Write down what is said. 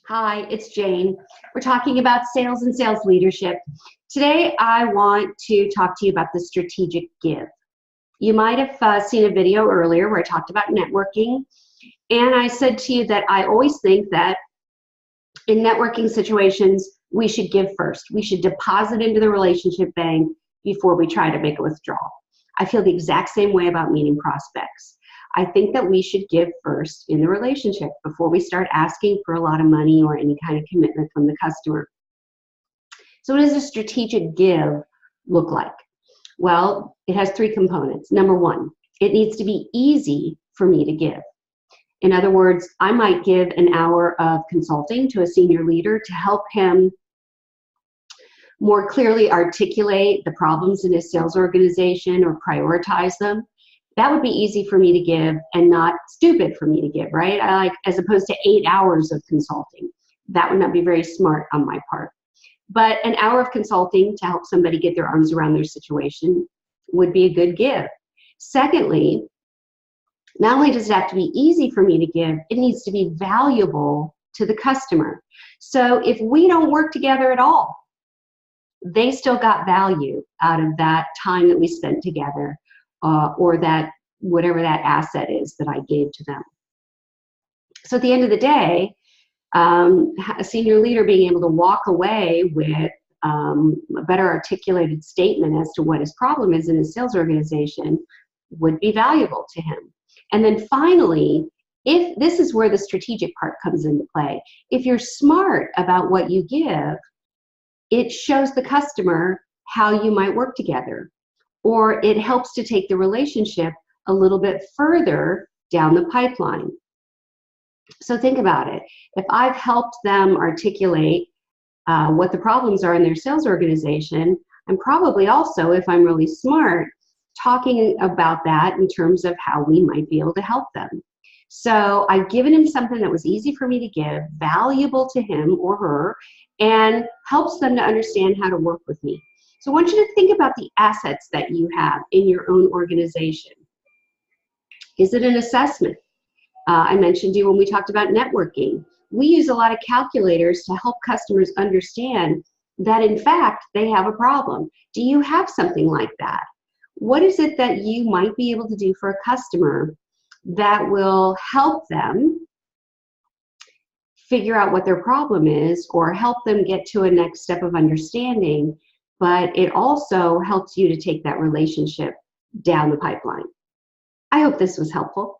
Hi, it's Jane. We're talking about sales and sales leadership. Today, I want to talk to you about the strategic give. You might have seen a video earlier where I talked about networking, and I said to you that I always think that in networking situations, we should give first. We should deposit into the relationship bank before we try to make a withdrawal. I feel the exact same way about meeting prospects. I think that we should give first in the relationship before we start asking for a lot of money or any kind of commitment from the customer. So what does a strategic give look like? Well, it has three components. Number one, it needs to be easy for me to give. In other words, I might give an hour of consulting to a senior leader to help him more clearly articulate the problems in his sales organization or prioritize them. That would be easy for me to give and not stupid for me to give, right? As opposed to 8 hours of consulting. That would not be very smart on my part. But an hour of consulting to help somebody get their arms around their situation would be a good give. Secondly, not only does it have to be easy for me to give, it needs to be valuable to the customer. So if we don't work together at all, they still got value out of that time that we spent together. Or that whatever that asset is that I gave to them. So at the end of the day, a senior leader being able to walk away with a better articulated statement as to what his problem is in his sales organization would be valuable to him. And then finally, if this is where the strategic part comes into play, if you're smart about what you give, it shows the customer how you might work together. Or it helps to take the relationship a little bit further down the pipeline. So think about it. If I've helped them articulate what the problems are in their sales organization, I'm probably also, if I'm really smart, talking about that in terms of how we might be able to help them. So I've given him something that was easy for me to give, valuable to him or her, and helps them to understand how to work with me. So I want you to think about the assets that you have in your own organization. Is it an assessment? I mentioned to you when we talked about networking. We use a lot of calculators to help customers understand that in fact they have a problem. Do you have something like that? What is it that you might be able to do for a customer that will help them figure out what their problem is or help them get to a next step of understanding, but it also helps you to take that relationship down the pipeline? I hope this was helpful.